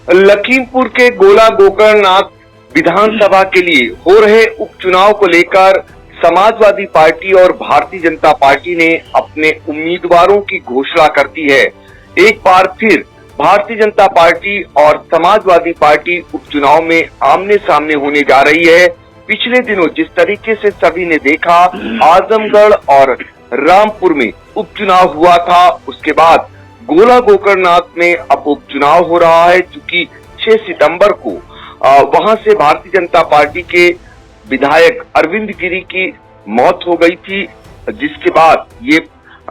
लखीमपुर के गोला गोकर्णनाथ विधानसभा के लिए हो रहे उपचुनाव को लेकर समाजवादी पार्टी और भारतीय जनता पार्टी ने अपने उम्मीदवारों की घोषणा कर दी है। एक बार फिर भारतीय जनता पार्टी और समाजवादी पार्टी उपचुनाव में आमने सामने होने जा रही है। पिछले दिनों जिस तरीके से सभी ने देखा आजमगढ़ और रामपुर में उपचुनाव हुआ था, उसके बाद गोला गोकर्णनाथ में अब उपचुनाव हो रहा है। चूंकि 6 सितंबर को वहां से भारतीय जनता पार्टी के विधायक अरविंद गिरी की मौत हो गई थी, जिसके बाद ये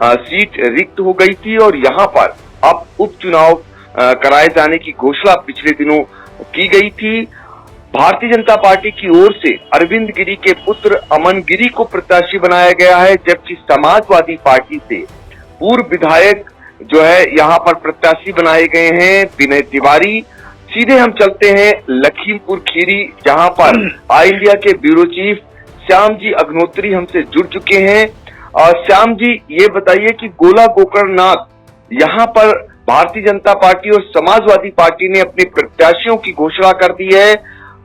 सीट रिक्त हो गई थी और यहाँ पर अब उपचुनाव कराए जाने की घोषणा पिछले दिनों की गई थी। भारतीय जनता पार्टी की ओर से अरविंद गिरी के पुत्र अमन गिरी को प्रत्याशी बनाया गया है, जबकि समाजवादी पार्टी से पूर्व विधायक जो है यहाँ पर प्रत्याशी बनाए गए हैं विनय तिवारी। सीधे हम चलते हैं लखीमपुर खीरी, जहां पर आई इंडिया के ब्यूरो चीफ श्याम जी अग्नोत्री हमसे जुड़ चुके हैं। और श्याम जी, ये बताइए कि गोला गोकर्णनाथ यहाँ पर भारतीय जनता पार्टी और समाजवादी पार्टी ने अपने प्रत्याशियों की घोषणा कर दी है।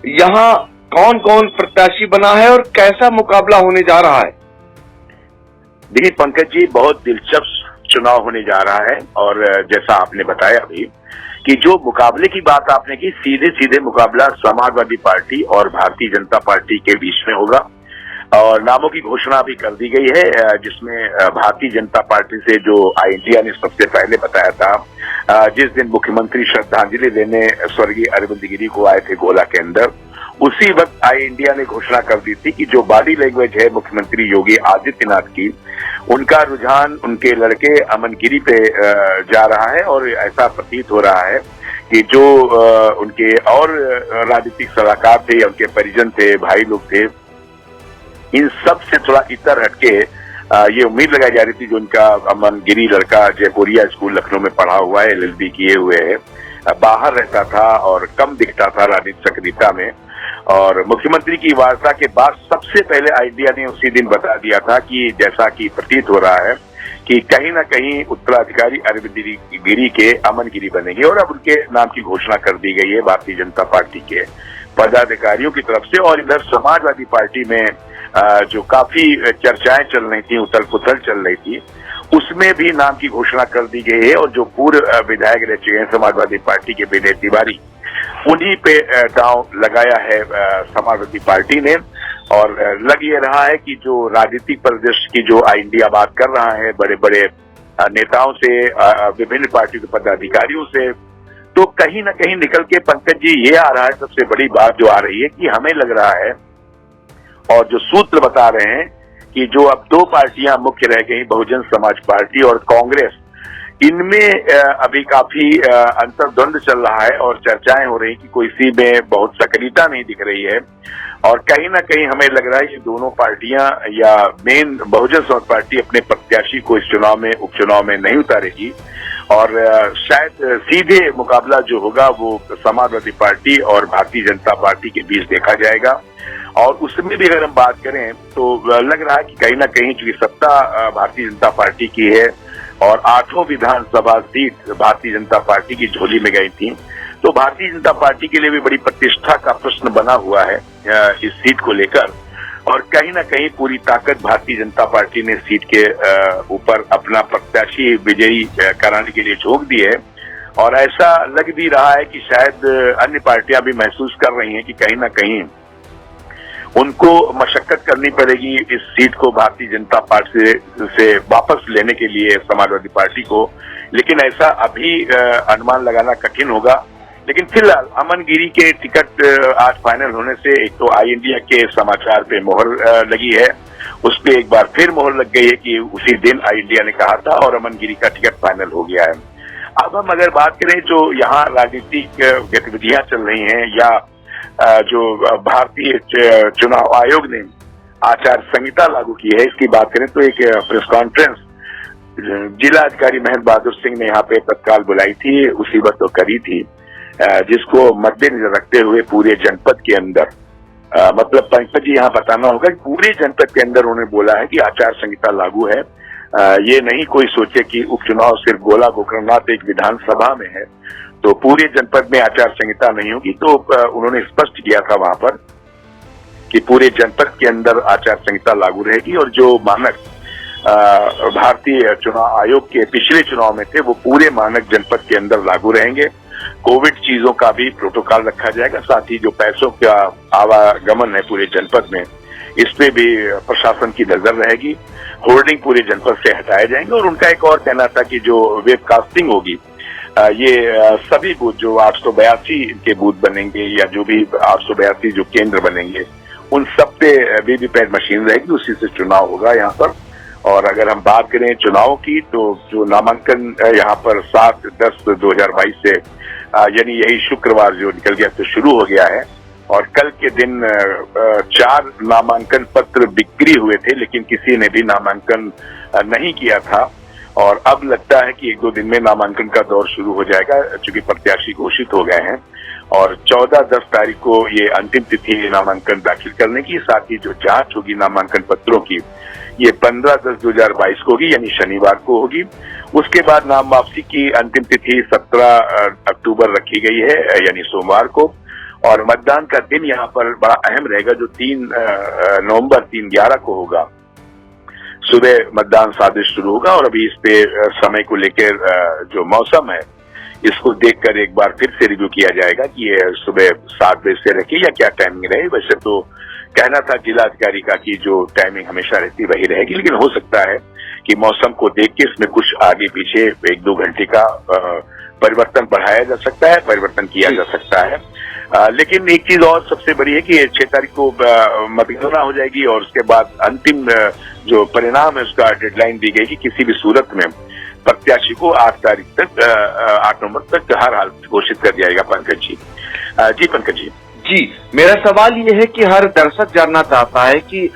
यहाँ कौन कौन प्रत्याशी बना है और कैसा मुकाबला होने जा रहा है? देखिए पंकज जी, बहुत दिलचस्प चुनाव होने जा रहा है और जैसा आपने बताया अभी कि जो मुकाबले की बात आपने की, सीधे सीधे मुकाबला समाजवादी पार्टी और भारतीय जनता पार्टी के बीच में होगा और नामों की घोषणा भी कर दी गई है, जिसमें भारतीय जनता पार्टी से जो आई इंडिया ने सबसे पहले बताया था, जिस दिन मुख्यमंत्री श्रद्धांजलि देने स्वर्गीय अरविंद गिरी को आए थे गोला के अंदर, उसी वक्त आई इंडिया ने घोषणा कर दी थी कि जो बॉडी लैंग्वेज है मुख्यमंत्री योगी आदित्यनाथ की, उनका रुझान उनके लड़के अमन गिरी पे जा रहा है और ऐसा प्रतीत हो रहा है कि जो उनके और राजनीतिक सलाहकार थे, उनके परिजन थे, भाई लोग थे, इन सब से थोड़ा इतर हटके ये उम्मीद लगाई जा रही थी जो उनका अमन गिरी लड़का जयपुरिया स्कूल लखनऊ में पढ़ा हुआ है, LLB किए हुए है, बाहर रहता था और कम दिखता था राजनीतिक सक्रियता में, और मुख्यमंत्री की वार्ता के बाद सबसे पहले आई इंडिया ने उसी दिन बता दिया था कि जैसा कि प्रतीत हो रहा है कि कहीं ना कहीं उत्तराधिकारी अरविंद गिरी के अमन गिरी बनेंगे और अब उनके नाम की घोषणा कर दी गई है भारतीय जनता पार्टी के पदाधिकारियों की तरफ से। और इधर समाजवादी पार्टी में जो काफी चर्चाएं चल रही थी, उथल पुथल चल रही थी, उसमें भी नाम की घोषणा कर दी गई है और जो पूर्व विधायक रह चुके हैं समाजवादी पार्टी के विनय तिवारी, उन्हीं पे दांव लगाया है समाजवादी पार्टी ने। और लग ये रहा है कि जो राजनीतिक परिदृश्य की जो आई इंडिया बात कर रहा है बड़े बड़े नेताओं से, विभिन्न पार्टी के पदाधिकारियों से, तो कहीं ना कहीं निकल के पंकज जी ये आ रहा है, सबसे बड़ी बात जो आ रही है कि हमें लग रहा है और जो सूत्र बता रहे हैं कि जो अब 2 पार्टियां मुख्य रह गई, बहुजन समाज पार्टी और कांग्रेस, इनमें अभी काफी अंतर्द्वंद चल रहा है और चर्चाएं हो रही कि कोई सी में बहुत सक्रियता नहीं दिख रही है और कहीं ना कहीं हमें लग रहा है कि दोनों पार्टियां या मेन बहुजन समाज पार्टी अपने प्रत्याशी को इस चुनाव में, उपचुनाव में नहीं उतारेगी और शायद सीधे मुकाबला जो होगा वो समाजवादी पार्टी और भारतीय जनता पार्टी के बीच देखा जाएगा। और उसमें भी अगर हम बात करें तो लग रहा है कि कहीं ना कहीं चूंकि सत्ता भारतीय जनता पार्टी की है और 8 विधानसभा सीट भारतीय जनता पार्टी की झोली में गई थी, तो भारतीय जनता पार्टी के लिए भी बड़ी प्रतिष्ठा का प्रश्न बना हुआ है इस सीट को लेकर और कहीं ना कहीं पूरी ताकत भारतीय जनता पार्टी ने सीट के ऊपर अपना प्रत्याशी विजयी कराने के लिए झोंक दी है। और ऐसा लग भी रहा है कि शायद अन्य पार्टियां भी महसूस कर रही हैं कि कहीं ना कहीं उनको मशक्कत करनी पड़ेगी इस सीट को भारतीय जनता पार्टी से वापस लेने के लिए समाजवादी पार्टी को, लेकिन ऐसा अभी अनुमान लगाना कठिन होगा। लेकिन फिलहाल अमन गिरी के टिकट आज फाइनल होने से एक तो आई इंडिया के समाचार पे मोहर लगी है, उस पर एक बार फिर मोहर लग गई है कि उसी दिन आई इंडिया ने कहा था और अमन गिरी का टिकट फाइनल हो गया है। अब हम अगर बात करें जो यहाँ राजनीतिक गतिविधियां चल रही हैं या जो भारतीय चुनाव आयोग ने आचार संहिता लागू की है, इसकी बात करें तो एक प्रेस कॉन्फ्रेंस जिला अधिकारी महेंद्र बहादुर सिंह ने यहाँ पे तत्काल बुलाई थी, उसी वक्त तो करी थी, जिसको मद्देनजर रखते हुए पूरे जनपद के अंदर मतलब पंकज जी यहाँ बताना होगा कि पूरे जनपद के अंदर उन्होंने बोला है कि आचार संहिता लागू है। ये नहीं कोई सोचे कि उपचुनाव सिर्फ गोला गोकर्णनाथ एक विधानसभा में है, तो पूरे जनपद में आचार संहिता नहीं होगी। तो उन्होंने स्पष्ट किया था वहां पर कि पूरे जनपद के अंदर आचार संहिता लागू रहेगी और जो मानक भारतीय चुनाव आयोग के पिछले चुनाव में थे वो पूरे मानक जनपद के अंदर लागू रहेंगे। कोविड चीजों का भी प्रोटोकॉल रखा जाएगा, साथ ही जो पैसों का आवागमन है पूरे जनपद में इस पे भी प्रशासन की नजर रहेगी। होर्डिंग पूरे जनपद से हटाए जाएंगे और उनका एक और कहना था कि जो वेबकास्टिंग होगी ये सभी बूथ जो 882 के बूथ बनेंगे या जो भी 882 जो केंद्र बनेंगे उन सब पे वीवीपैट मशीन रहेगी, उसी से चुनाव होगा यहाँ पर। और अगर हम बात करें चुनाव की तो जो नामांकन यहाँ पर 7/10/2022 से यानी यही शुक्रवार जो निकल गया तो शुरू हो गया है और कल के दिन 4 नामांकन पत्र बिक्री हुए थे, लेकिन किसी ने भी नामांकन नहीं किया था। और अब लगता है कि 1-2 दिन में नामांकन का दौर शुरू हो जाएगा, चूंकि प्रत्याशी घोषित हो गए हैं। और 14-10 तारीख को ये अंतिम तिथि है नामांकन दाखिल करने की। साथ ही जो जांच होगी नामांकन पत्रों की ये 15/10/2022 को होगी, यानी शनिवार को होगी। उसके बाद नाम वापसी की अंतिम तिथि 17 अक्टूबर रखी गई है, यानी सोमवार को। और मतदान का दिन यहाँ पर बड़ा अहम रहेगा जो 3 नवंबर 3/11 को होगा। सुबह मतदान 7 बजे शुरू होगा और अभी इस पे समय को लेकर जो मौसम है इसको देखकर एक बार फिर से रिव्यू किया जाएगा कि ये सुबह 7 बजे से रखे या क्या टाइमिंग रहे। वैसे तो कहना था जिलाधिकारी का कि जो टाइमिंग हमेशा रहती वही रहेगी, लेकिन हो सकता है कि मौसम को देख के इसमें कुछ आगे पीछे 1-2 घंटे का परिवर्तन बढ़ाया जा सकता है, परिवर्तन किया जा सकता है। लेकिन एक चीज और सबसे बड़ी है कि 6 तारीख को मतगणना हो जाएगी और उसके बाद अंतिम जो परिणाम है उसका डेडलाइन दी गई कि किसी भी सूरत में प्रत्याशी को 8 नवंबर तक हर हाल घोषित कर दिया जाएगा। पंकज जी। जी पंकज जी। जी, मेरा सवाल ये है कि हर दर्शक जानना चाहता है कि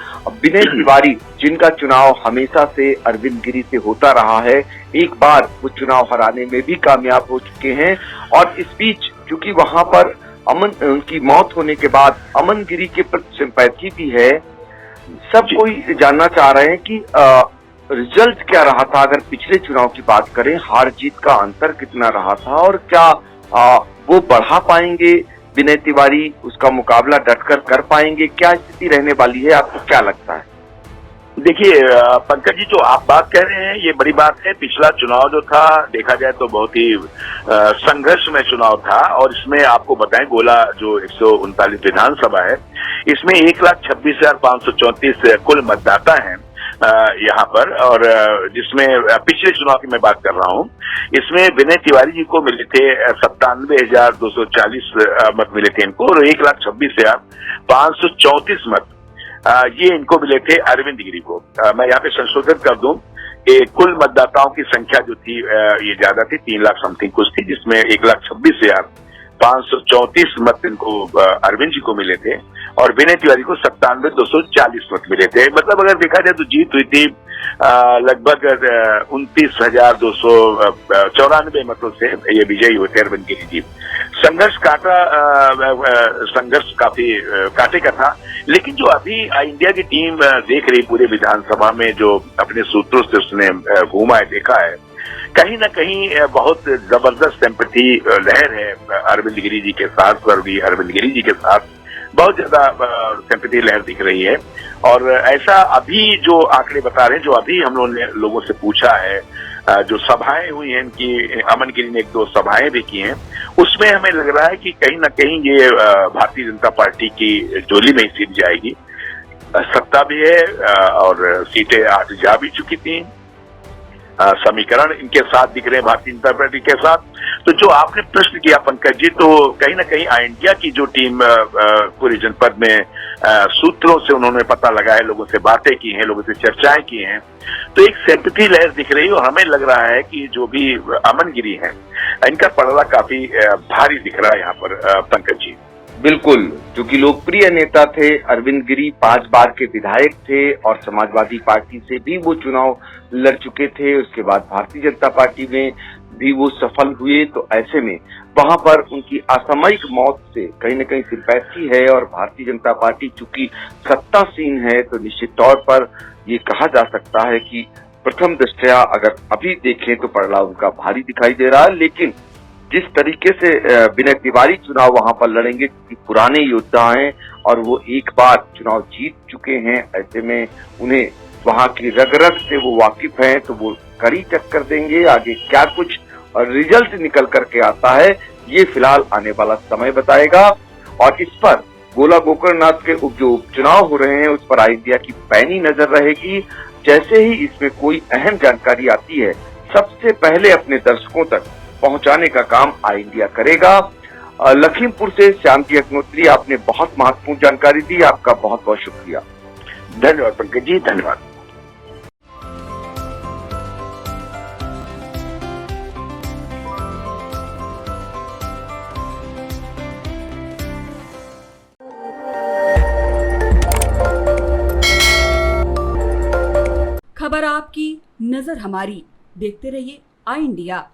विनय तिवारी जिनका चुनाव हमेशा से अरविंद गिरी से होता रहा है, एक बार वो चुनाव हराने में भी कामयाब हो चुके हैं और इस बीच चूंकि वहां पर उनकी मौत होने के बाद अमन गिरी के प्रति सिंपैथी भी है, सब कोई जानना चाह रहे हैं कि रिजल्ट क्या रहा था। अगर पिछले चुनाव की बात करें, हार जीत का अंतर कितना रहा था और क्या वो बढ़ा पाएंगे विनय तिवारी, उसका मुकाबला डटकर कर पाएंगे, क्या स्थिति रहने वाली है, आपको क्या लगता है? देखिए पंकज जी, जो आप बात कह रहे हैं ये बड़ी बात है। पिछला चुनाव जो था देखा जाए तो बहुत ही संघर्ष में चुनाव था और इसमें आपको बताएं गोला जो 139 विधानसभा है इसमें 1,26,534 कुल मतदाता हैं यहाँ पर। और जिसमें पिछले चुनाव की मैं बात कर रहा हूँ, इसमें विनय तिवारी जी को मिले थे 97,240 मत मिले थे इनको और 1,26,534 मत ये इनको मिले थे अरविंद गिरी को। मैं यहाँ पे संशोधन कर दूं कि कुल मतदाताओं की संख्या जो थी ये ज्यादा थी, 3 लाख समथिंग कुछ थी, जिसमें 1,26,534 मत इनको अरविंद जी को मिले थे और विनय तिवारी को 97,240 मत मिले थे। मतलब अगर देखा जाए तो जीत हुई थी लगभग 29,294 मतों से ये विजयी हुए थे अरविंद गिरी जी। संघर्ष काफी कांटे का था, लेकिन जो अभी इंडिया की टीम देख रही पूरे विधानसभा में जो अपने सूत्रों से उसने घूमा है, देखा है, कहीं ना कहीं बहुत जबरदस्त सिंपैथी लहर है अरविंद गिरी जी के साथ, स्वर्गीय अरविंद गिरी जी के साथ बहुत ज्यादा सिंपैथी लहर दिख रही है। और ऐसा अभी जो आंकड़े बता रहे हैं, जो अभी हम लोगों से पूछा है, जो सभाएं हुई हैं इनकी, अमन गिरी ने 1-2 सभाएं भी की हैं, उसमें हमें लग रहा है कि कहीं ना कहीं ये भारतीय जनता पार्टी की झोली में ही सीट जाएगी। सत्ता भी है और सीटें आज जा भी चुकी थी, समीकरण इनके साथ दिख रहे हैं भारतीय जनता पार्टी के साथ। तो जो आपने प्रश्न किया पंकज जी, तो कहीं ना कहीं इंडिया की जो टीम पूरे जनपद में सूत्रों से उन्होंने पता लगाया, लोगों से बातें की हैं, लोगों से चर्चाएं की हैं, तो एक सिंपैथी लहर दिख रही है और हमें लग रहा है कि जो भी अमन गिरी हैं इनका पलड़ा काफी भारी दिख रहा है यहाँ पर पंकज जी। बिल्कुल, क्योंकि लोकप्रिय नेता थे अरविंद गिरी, 5 बार के विधायक थे और समाजवादी पार्टी से भी वो चुनाव लड़ चुके थे। उसके बाद भारतीय जनता पार्टी में भी वो सफल हुए। तो ऐसे में वहां पर उनकी असामयिक मौत से कहीं न कहीं सिंपैथी है और भारतीय जनता पार्टी चूंकि सत्तासीन है तो निश्चित तौर पर ये कहा जा सकता है कि प्रथम दृष्टया अगर अभी देखें तो पलड़ा उनका भारी दिखाई दे रहा है। लेकिन जिस तरीके से विनय तिवारी चुनाव वहां पर लड़ेंगे, क्योंकि पुराने योद्धा हैं और वो एक बार चुनाव जीत चुके हैं, ऐसे में उन्हें वहां की रग रग से वो वाकिफ हैं, तो वो कड़ी टक्कर देंगे। आगे क्या कुछ रिजल्ट निकल करके आता है, ये फिलहाल आने वाला समय बताएगा। और इस पर गोला गोकर्णनाथ के जो उपचुनाव हो रहे हैं, उस पर आई इंडिया की पैनी नजर रहेगी। जैसे ही इसमें कोई अहम जानकारी आती है, सबसे पहले अपने दर्शकों तक पहुंचाने का काम आई इंडिया करेगा। लखीमपुर से श्यामजी अग्निहोत्री, आपने बहुत महत्वपूर्ण जानकारी दी, आपका बहुत बहुत शुक्रिया। धन्यवाद पंकज जी, धन्यवाद। खबर आपकी, नजर हमारी। देखते रहिए आई इंडिया।